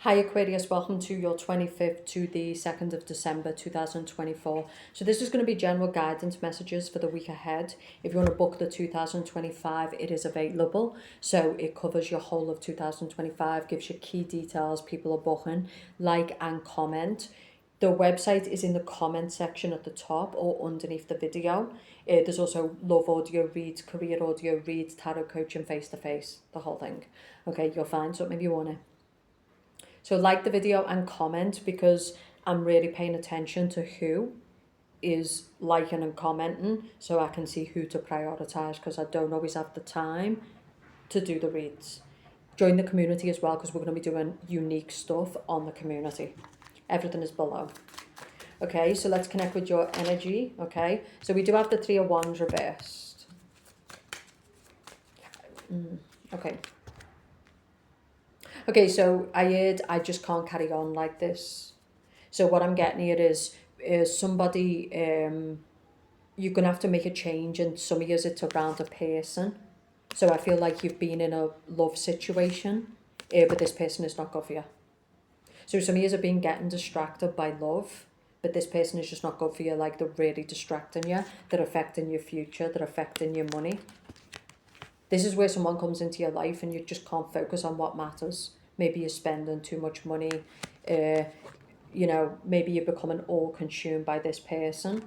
Hi Aquarius, welcome to your 25th to the 2nd of December 2024. So this is going to be general guidance messages for the week ahead. If you want to book the 2025, it is available. So it covers your whole of 2025, gives you key details, people are booking, like and comment. The website is in the comment section at the top or underneath the video. There's also love audio reads, career audio reads, tarot coaching face-to-face, the whole thing. Okay, you'll find something if you want it. So like the video and comment, because I'm really paying attention to who is liking and commenting so I can see who to prioritise, because I don't always have the time to do the reads. Join the community as well, because we're going to be doing unique stuff on the community. Everything is below. Okay, so let's connect with your energy. Okay, so we do have the Three of Wands reversed. Okay. Okay, so I heard I just can't carry on like this. So what I'm getting here is somebody, you're going to have to make a change, and some of you it's around a person. So I feel like you've been in a love situation, but this person is not good for you. So some of you have been getting distracted by love, but this person is just not good for you. Like, they're really distracting you. They're affecting your future. They're affecting your money. This is where someone comes into your life and you just can't focus on what matters. Maybe you're spending too much money. Maybe you're becoming all consumed by this person.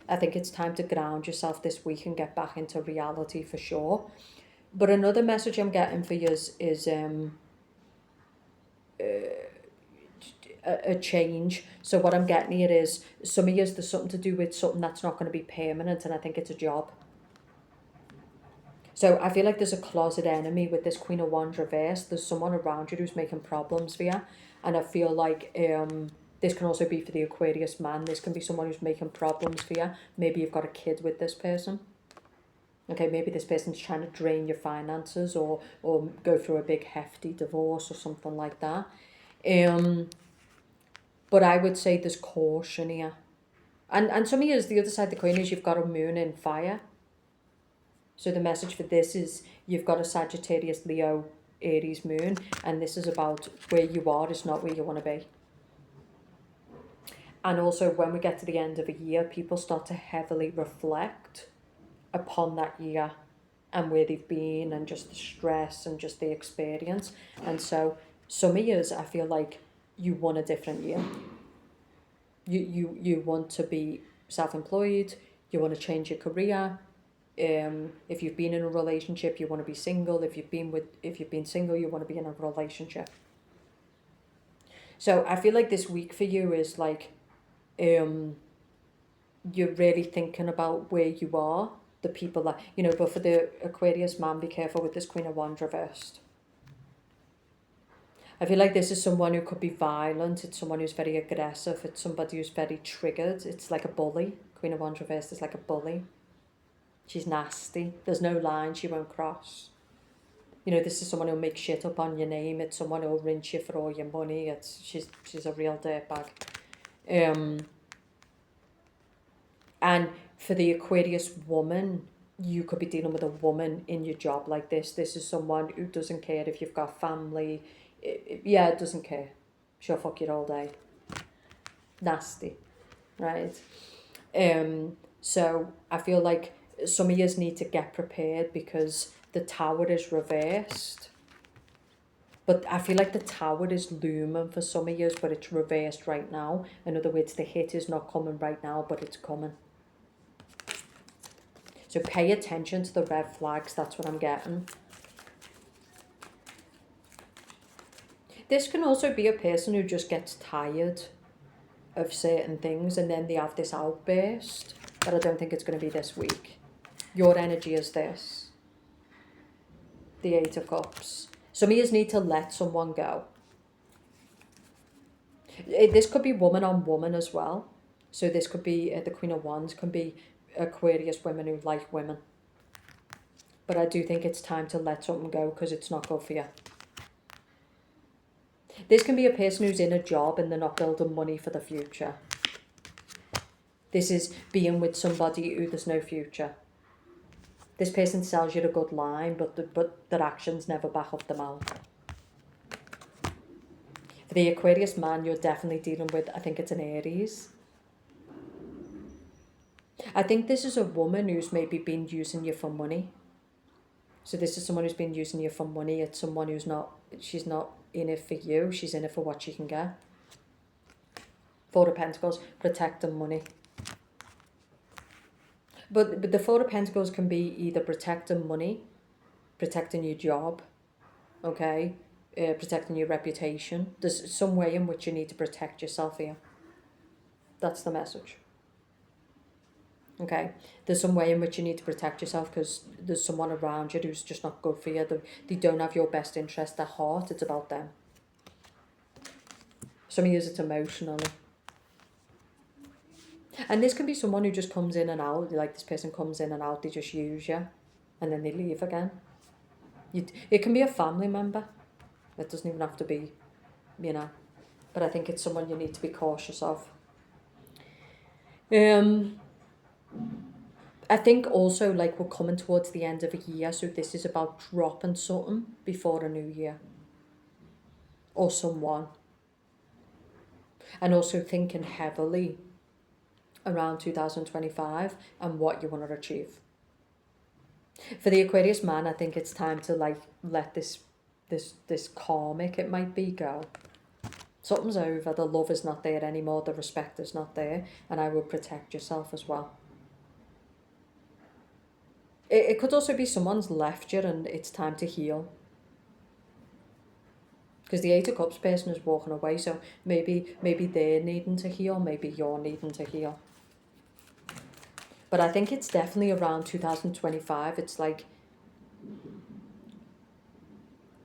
I think it's time to ground yourself this week and get back into reality for sure. But another message I'm getting for you is a change. So what I'm getting here is some of you, there's something to do with something that's not going to be permanent, and I think it's a job. So I feel like there's a closet enemy with this Queen of Wands reversed. There's someone around you who's making problems for you. And I feel like this can also be for the Aquarius man. This can be someone who's making problems for you. Maybe you've got a kid with this person. Okay, maybe this person's trying to drain your finances or go through a big hefty divorce or something like that. But I would say there's caution here. And some of you, the other side of the coin is you've got a moon in fire. So the message for this is you've got a Sagittarius, Leo, Aries moon, and this is about where you are is not where you want to be. And also when we get to the end of a year, people start to heavily reflect upon that year and where they've been and just the stress and just the experience. And so some years I feel like you want a different year. You want to be self-employed, you want to change your career. If you've been in a relationship, you want to be single. If you've been single, you want to be in a relationship. So I feel like this week for you is like you're really thinking about where you are, the people that but for the Aquarius man, be careful with this Queen of Wands reversed. I feel like this is someone who could be violent. It's someone who's very aggressive. It's somebody who's very triggered. It's like a bully. Queen of Wands reversed is like a bully. She's nasty. There's no line she won't cross. This is someone who'll make shit up on your name. It's someone who'll rinse you for all your money. She's a real dirtbag. And for the Aquarius woman, you could be dealing with a woman in your job like this. This is someone who doesn't care if you've got family. It doesn't care. She'll fuck you all day. Nasty, right? So I feel like some of you need to get prepared because the Tower is reversed. But I feel like the Tower is looming for some of you, but it's reversed right now. In other words, the hit is not coming right now, but it's coming. So pay attention to the red flags. That's what I'm getting. This can also be a person who just gets tired of certain things and then they have this outburst. But I don't think it's going to be this week. Your energy is this. The Eight of Cups. Some of you need to let someone go. This could be woman on woman as well. So this could be the Queen of Wands, can be Aquarius women who like women. But I do think it's time to let something go because it's not good for you. This can be a person who's in a job and they're not building money for the future. This is being with somebody who there's no future. This person sells you a good line, but their actions never back up the mouth. For the Aquarius man, you're definitely dealing with, I think it's an Aries. I think this is a woman who's maybe been using you for money. So this is someone who's been using you for money. It's someone who's not, she's not in it for you. She's in it for what she can get. Four of Pentacles, protecting money. But the Four of Pentacles can be either protecting money, protecting your job, okay, protecting your reputation. There's some way in which you need to protect yourself here. That's the message. Okay, there's some way in which you need to protect yourself because there's someone around you who's just not good for you. They don't have your best interest at heart. It's about them. Some of you, it's emotionally. And this can be someone who just comes in and out. Like this person comes in and out, they just use you and then they leave again. It can be a family member. It doesn't even have to be, you know. But I think it's someone you need to be cautious of. I think also like we're coming towards the end of a year, so this is about dropping something before a new year. Or someone. And also thinking heavily around 2025 and what you want to achieve. For the Aquarius man, I think it's time to like let this karmic, it might be, go. Something's over, the love is not there anymore, the respect is not there, and I would protect yourself as well. It could also be someone's left you and it's time to heal. Because the Eight of Cups person is walking away, so maybe they're needing to heal, maybe you're needing to heal. But I think it's definitely around 2025. It's like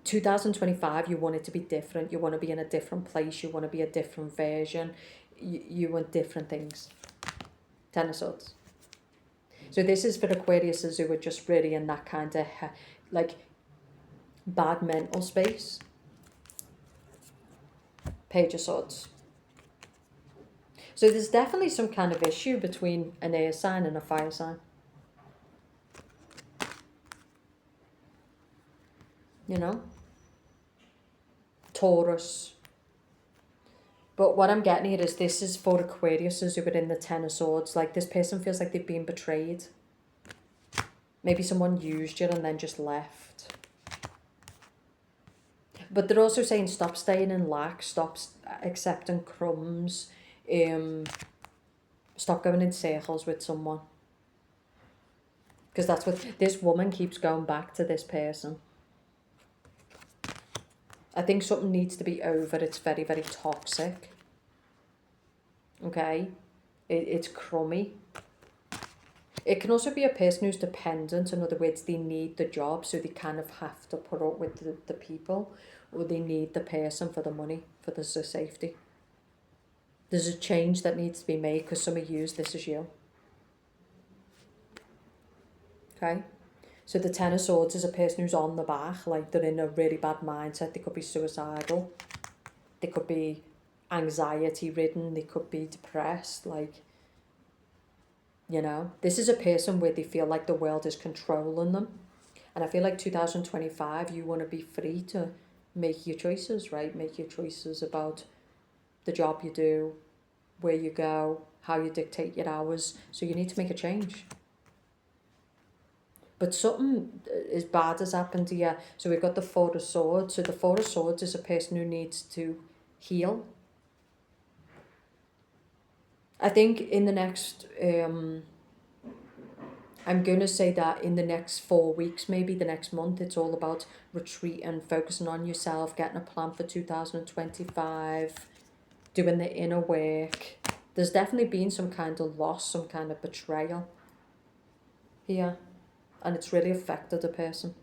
2025, you want it to be different. You want to be in a different place. You want to be a different version. You want different things. Ten of Swords. So this is for Aquariuses who are just really in that kind of like bad mental space. Page of Swords. So there's definitely some kind of issue between an air sign and a fire sign. You know? Taurus. But what I'm getting here is this is for Aquariuses who are in the Ten of Swords. Like this person feels like they've been betrayed. Maybe someone used you and then just left. But they're also saying stop staying in lack, stop accepting crumbs, stop going in circles with someone. Because that's what this woman keeps going back to, this person. I think something needs to be over. It's very, very toxic. Okay? It's crummy. It can also be a person who's dependent. In other words, they need the job, so they kind of have to put up with the people. Or they need the person for the money, for the safety. There's a change that needs to be made because some of you, this is you. Okay? So the Ten of Swords is a person who's on the back, like they're in a really bad mindset. They could be suicidal. They could be anxiety-ridden. They could be depressed. Like, you know, this is a person where they feel like the world is controlling them. And I feel like 2025, you want to be free to make your choices, right? Make your choices about the job you do, where you go, how you dictate your hours. So you need to make a change. But something as bad has happened to you. So we've got the Four of Swords. So the Four of Swords is a person who needs to heal. I think in the next, I'm going to say that in the next 4 weeks, maybe the next month, it's all about retreating, focusing on yourself, getting a plan for 2025, doing the inner work. There's definitely been some kind of loss, some kind of betrayal here. And it's really affected a person.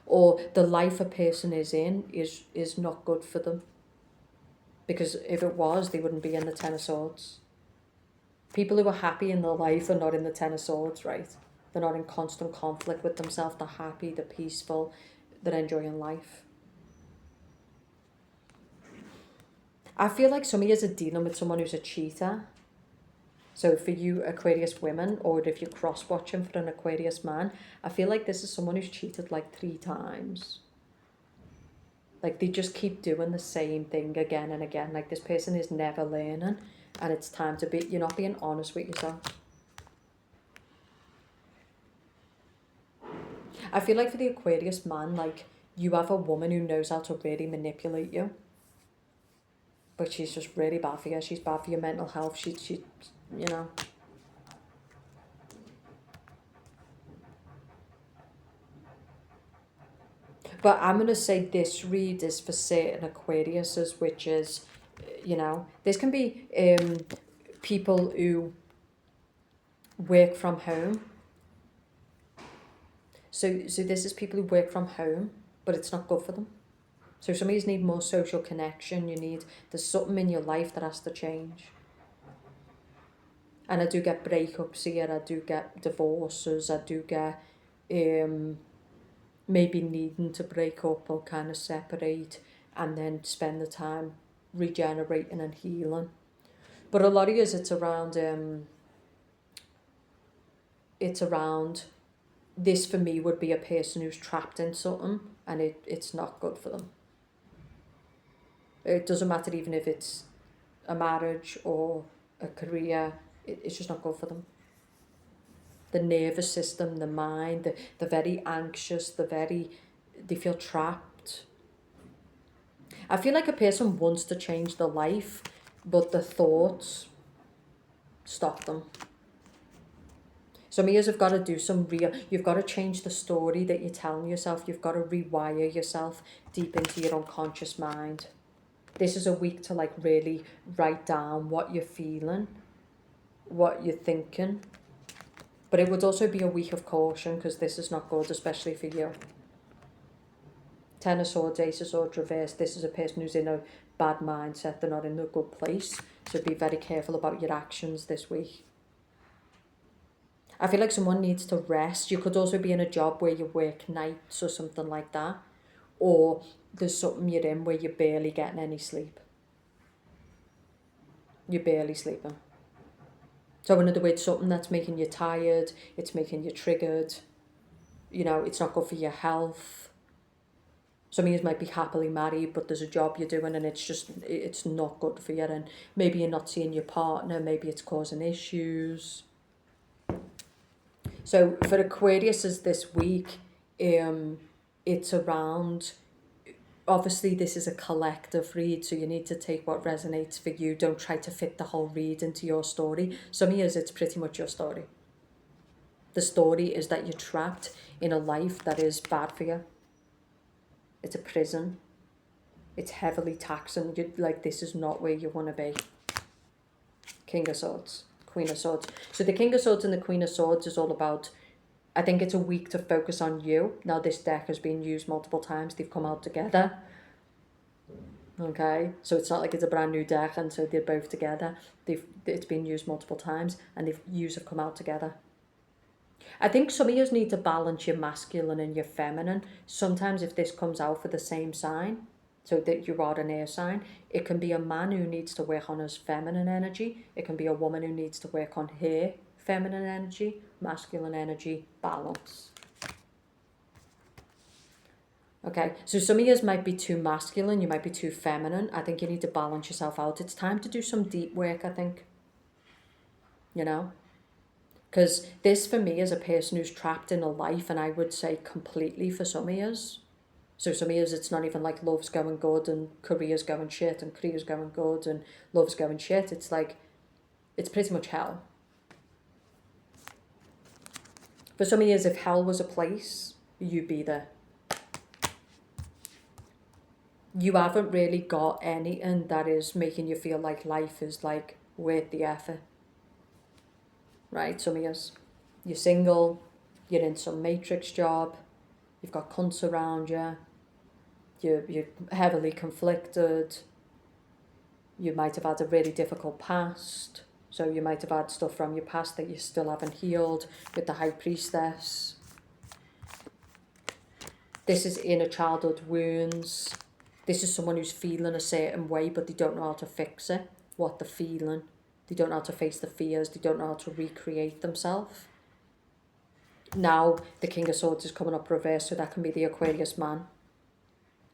Or the life a person is in is not good for them. Because if it was, they wouldn't be in the Ten of Swords. People who are happy in their life are not in the Ten of Swords, right? They're not in constant conflict with themselves. They're happy, they're peaceful, they're enjoying life. I feel like some of you are dealing with someone who's a cheater. So for you Aquarius women, or if you're cross-watching for an Aquarius man, I feel like this is someone who's cheated like 3 times. Like they just keep doing the same thing again and again. Like this person is never learning, and it's time to be, you're not being honest with yourself. I feel like for the Aquarius man, like you have a woman who knows how to really manipulate you, but she's just really bad for you. She's bad for your mental health. She, you know. But I'm going to say this read is for certain Aquariuses, which is, you know, this can be people who work from home. So this is people who work from home, but it's not good for them. So some of you need more social connection. There's something in your life that has to change. And I do get breakups here, I do get divorces, I do get maybe needing to break up or kind of separate and then spend the time regenerating and healing. But a lot of years it's around this for me would be a person who's trapped in something and it's not good for them. It doesn't matter even if it's a marriage or a career, it's just not good for them. The nervous system, the mind, they're very anxious, they feel trapped. I feel like a person wants to change their life, but the thoughts stop them. Some of you have got to do you've got to change the story that you're telling yourself. You've got to rewire yourself deep into your unconscious mind. This is a week to like really write down what you're feeling, what you're thinking. But it would also be a week of caution because this is not good, especially for you. Ten of Swords, Ace of Swords reverse. This is a person who's in a bad mindset. They're not in a good place. So be very careful about your actions this week. I feel like someone needs to rest. You could also be in a job where you work nights or something like that. Or there's something you're in where you're barely getting any sleep. You're barely sleeping. So in other words, something that's making you tired, it's making you triggered, you know, it's not good for your health. Some of you might be happily married, but there's a job you're doing and it's not good for you. And maybe you're not seeing your partner, maybe it's causing issues. So for Aquarius this week, it's around, obviously this is a collective read, so you need to take what resonates for you. Don't try to fit the whole read into your story. Some of you, it's pretty much your story. The story is that you're trapped in a life that is bad for you. It's a prison. It's heavily taxing. This is not where you want to be. King of Swords, Queen of Swords. So the King of Swords and the Queen of Swords is all about, I think it's a week to focus on you. Now this deck has been used multiple times. They've come out together. Okay, so it's not like it's a brand new deck and so they're both together. It's been used multiple times and have come out together. I think some of you need to balance your masculine and your feminine. Sometimes if this comes out for the same sign, so that you are an air sign, it can be a man who needs to work on his feminine energy. It can be a woman who needs to work on her feminine energy, masculine energy, balance. Okay, so some of you might be too masculine, you might be too feminine. I think you need to balance yourself out. It's time to do some deep work, I think. You know? Because this for me is a person who's trapped in a life, and I would say completely for some of you. So some of you, it's not even like love's going good and career's going shit and career's going good and love's going shit. It's like, it's pretty much hell. For some of you, if hell was a place, you'd be there. You haven't really got anything that is making you feel like life is like worth the effort. Right, some of you, you're single, you're in some matrix job, you've got cunts around you, you're heavily conflicted, you might have had a really difficult past, so you might have had stuff from your past that you still haven't healed with the High Priestess. This is inner childhood wounds. This is someone who's feeling a certain way, but they don't know how to fix it, what they're feeling. They don't know how to face the fears. They don't know how to recreate themselves. Now, the King of Swords is coming up reverse, so that can be the Aquarius man.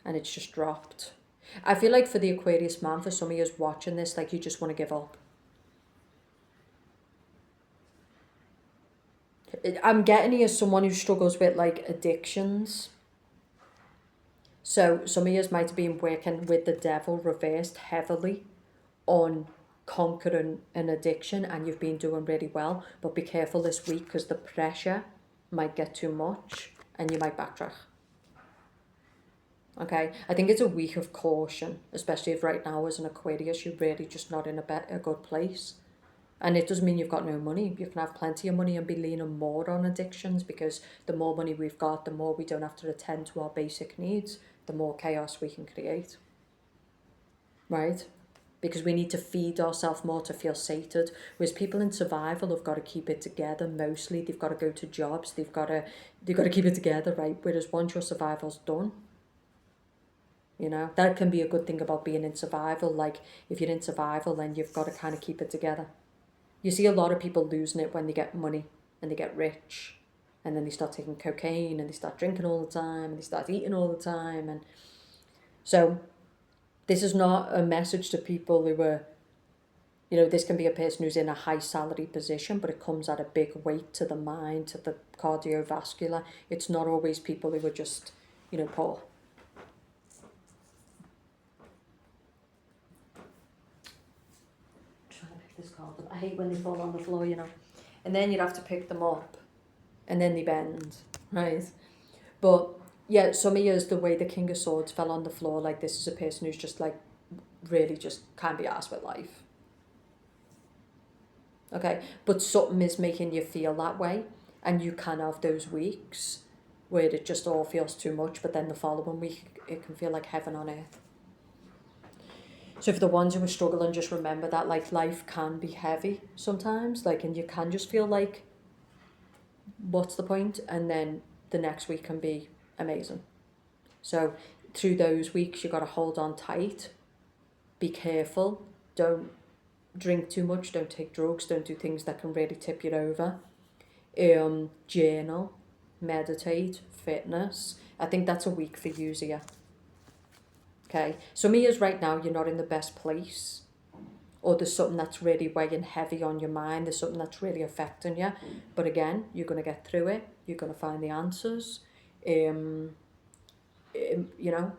and it's just dropped. I feel like for the Aquarius man, for some of you watching this, like you just want to give up. I'm getting here someone who struggles with like addictions. So some of you might have been working with the devil reversed heavily on conquering an addiction, and you've been doing really well. But be careful this week, because the pressure might get too much and you might backtrack. Okay, I think it's a week of caution, especially if right now as an Aquarius you're really just not in a good place. And it doesn't mean you've got no money. You can have plenty of money and be leaning more on addictions, because the more money we've got, the more we don't have to attend to our basic needs, the more chaos we can create. Right? Because we need to feed ourselves more to feel sated. Whereas people in survival have got to keep it together mostly. They've got to go to jobs. They've got to keep it together, right? Whereas once your survival's done, you know, that can be a good thing about being in survival. Like if you're in survival, then you've got to kind of keep it together. You see a lot of people losing it when they get money and they get rich, and then they start taking cocaine and they start drinking all the time and they start eating all the time. And so this is not a message to people who are, you know, this can be a person who's in a high salary position, but it comes at a big weight to the mind, to the cardiovascular. It's not always people who are just, you know, poor. This card up. I hate when they fall on the floor, you know. And then you'd have to pick them up and then they bend, right? But yeah, some of years the way the King of Swords fell on the floor, like this is a person who's just like really just can't be arsed with life. Okay, but something is making you feel that way, and you can have those weeks where it just all feels too much, but then the following week it can feel like heaven on earth. So for the ones who are struggling, just remember that like life can be heavy sometimes, like, and you can just feel like, what's the point? And then the next week can be amazing. So through those weeks, you got to hold on tight, be careful, don't drink too much, don't take drugs, don't do things that can really tip you over. Journal, meditate, fitness. I think that's a week for you here. Okay, so me is right now you're not in the best place, or there's something that's really weighing heavy on your mind, there's something that's really affecting you, but again, you're going to get through it, you're going to find the answers, you know,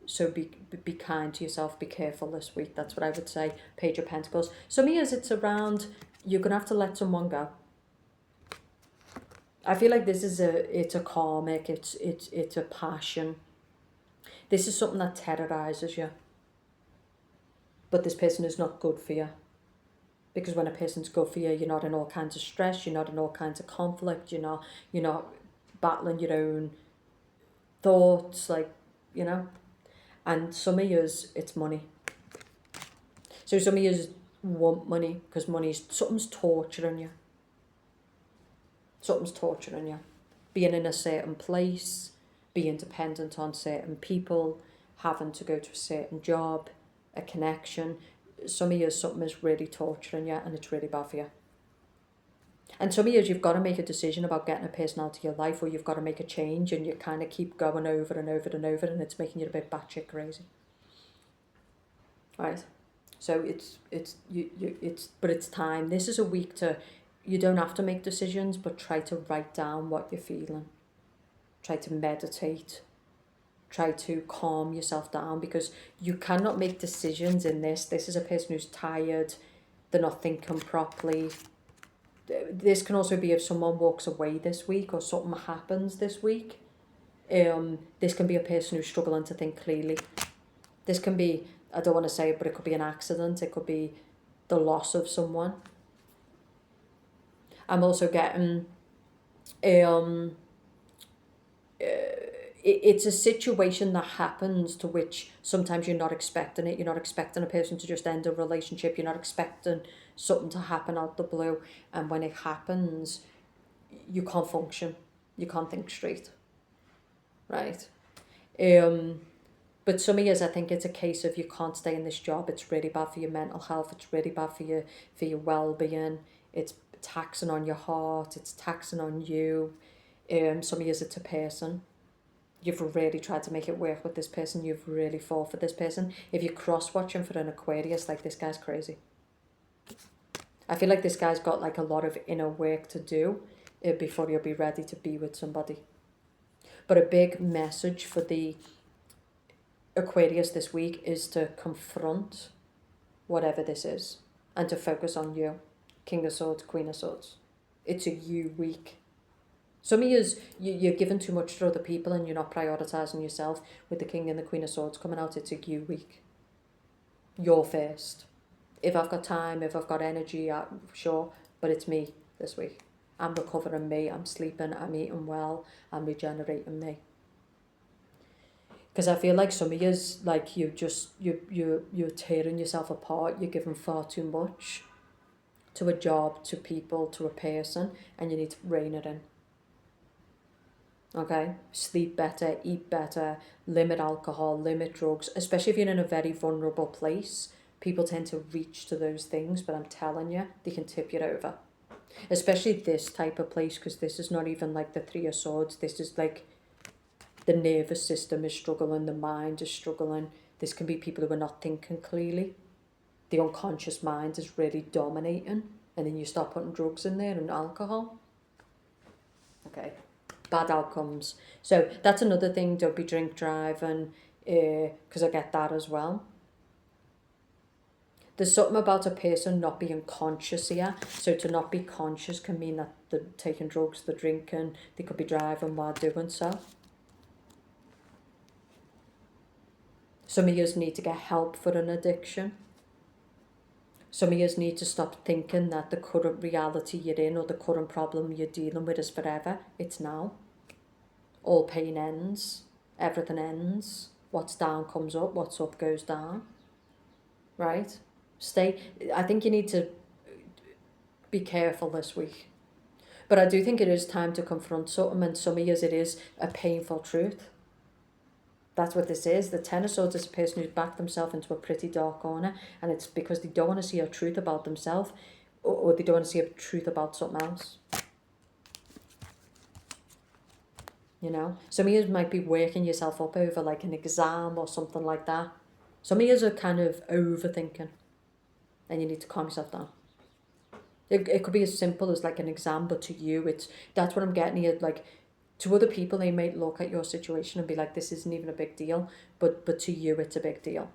so be kind to yourself, be careful this week, that's what I would say. Page of Pentacles. So me as it's around, you're going to have to let someone go. I feel like this is it's a karmic, it's a passion. This is something that terrorizes you. But this person is not good for you. Because when a person's good for you, you're not in all kinds of stress, you're not in all kinds of conflict, you're not battling your own thoughts, like, you know. And some of yous, it's money. So some of yous want money, because something's torturing you. Something's torturing you. Being in a certain place, being dependent on certain people, having to go to a certain job, a connection. Some of you, something is really torturing you and it's really bad for you. And some of you, you've got to make a decision about getting a person out of your life, or you've got to make a change, and you kind of keep going over and over and over, and it's making you a bit batshit crazy. Right? So but it's time. This is a week to, you don't have to make decisions, but try to write down what you're feeling. Try to meditate, try to calm yourself down, because you cannot make decisions in this. This is a person who's tired, they're not thinking properly. This can also be if someone walks away this week or something happens this week. This can be a person who's struggling to think clearly. This can be, I don't want to say it, but it could be an accident, it could be the loss of someone. I'm also getting it's a situation that happens to which sometimes you're not expecting it. You're not expecting a person to just end a relationship. You're not expecting something to happen out the blue. And when it happens, you can't function. You can't think straight. Right? But some of years, I think it's a case of you can't stay in this job. It's really bad for your mental health. It's really bad for your well-being. It's taxing on your heart. It's taxing on you. Some years it's a person. You've really tried to make it work with this person. You've really fought for this person. If you're cross-watching for an Aquarius, like, this guy's crazy. I feel like this guy's got like a lot of inner work to do before he'll be ready to be with somebody. But a big message for the Aquarius this week is to confront whatever this is and to focus on you. King of Swords, Queen of Swords. It's a you week. Some of you're giving too much to other people and you're not prioritising yourself. With the King and the Queen of Swords coming out, it's a you week. You're first. If I've got time, if I've got energy, sure, but it's me this week. I'm recovering me, I'm sleeping, I'm eating well, I'm regenerating me. Because I feel like some of you's, like, you're tearing yourself apart, you're giving far too much to a job, to people, to a person, and you need to rein it in. Okay? Sleep better, eat better, limit alcohol, limit drugs, especially if you're in a very vulnerable place. People tend to reach to those things, but I'm telling you, they can tip you over. Especially this type of place, because this is not even like the Three of Swords. This is like the nervous system is struggling, the mind is struggling. This can be people who are not thinking clearly. The unconscious mind is really dominating, and then you start putting drugs in there and alcohol. Okay, bad outcomes. So that's another thing. Don't be drink driving, because I get that as well. There's something about a person not being conscious here. So to not be conscious can mean that they're taking drugs, they're drinking, they could be driving while doing so. Some of you need to get help for an addiction. Some of you need to stop thinking that the current reality you're in or the current problem you're dealing with is forever. It's now. All pain ends. Everything ends. What's down comes up. What's up goes down. Right? I think you need to be careful this week. But I do think it is time to confront something, and some of you it is a painful truth. That's what this is. The Ten of Swords is a person who's backed themselves into a pretty dark corner, and it's because they don't want to see a truth about themselves, or they don't want to see a truth about something else. You know? Some of you might be working yourself up over like an exam or something like that. Some of you are kind of overthinking, and you need to calm yourself down. It could be as simple as like an exam, but to you, that's what I'm getting here. Like, to other people, they might look at your situation and be like, this isn't even a big deal, but to you, it's a big deal.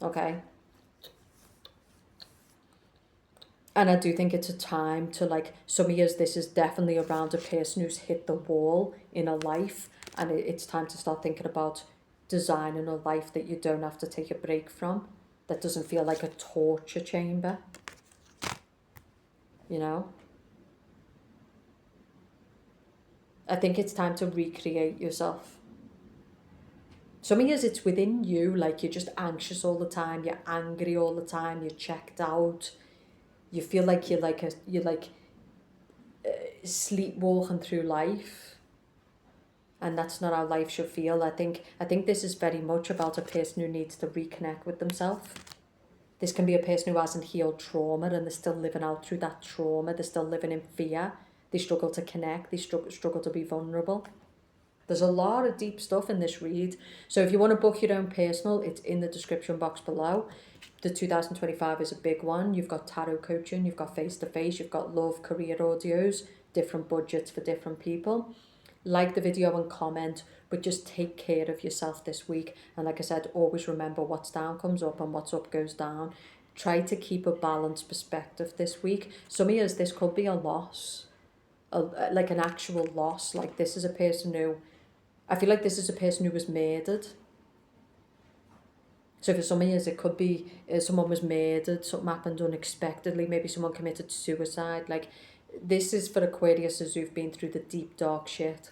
Okay? And I do think it's a time to, like, some of years, this is definitely around a person who's hit the wall in a life, and it's time to start thinking about designing a life that you don't have to take a break from, that doesn't feel like a torture chamber. You know? I think it's time to recreate yourself. Some of years it's within you, like you're just anxious all the time, you're angry all the time, you're checked out, you feel like you're sleepwalking through life, and that's not how life should feel. I think this is very much about a person who needs to reconnect with themselves. This can be a person who hasn't healed trauma and they're still living out through that trauma, they're still living in fear. They struggle to connect, they struggle to be vulnerable. There's a lot of deep stuff in this read. So if you want to book your own personal, it's in the description box below. The 2025 is a big one. You've got tarot coaching, you've got face-to-face, you've got love, career audios, different budgets for different people. Like the video and comment, but just take care of yourself this week. And like I said, always remember what's down comes up and what's up goes down. Try to keep a balanced perspective this week. Some of you, this could be a loss. Like an actual loss. Like this is a person who, I feel like this is a person who was murdered. So for some of you, it could be someone was murdered, something happened unexpectedly, maybe someone committed suicide. Like, this is for Aquariuses who've been through the deep dark shit.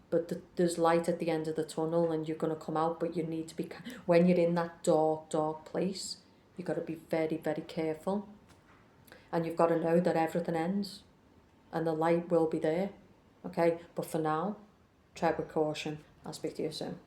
But there's light at the end of the tunnel and you're going to come out, but you need to be, when you're in that dark place, you've got to be very, very careful. And you've got to know that everything ends. And the light will be there, okay? But for now, tread with caution. I'll speak to you soon.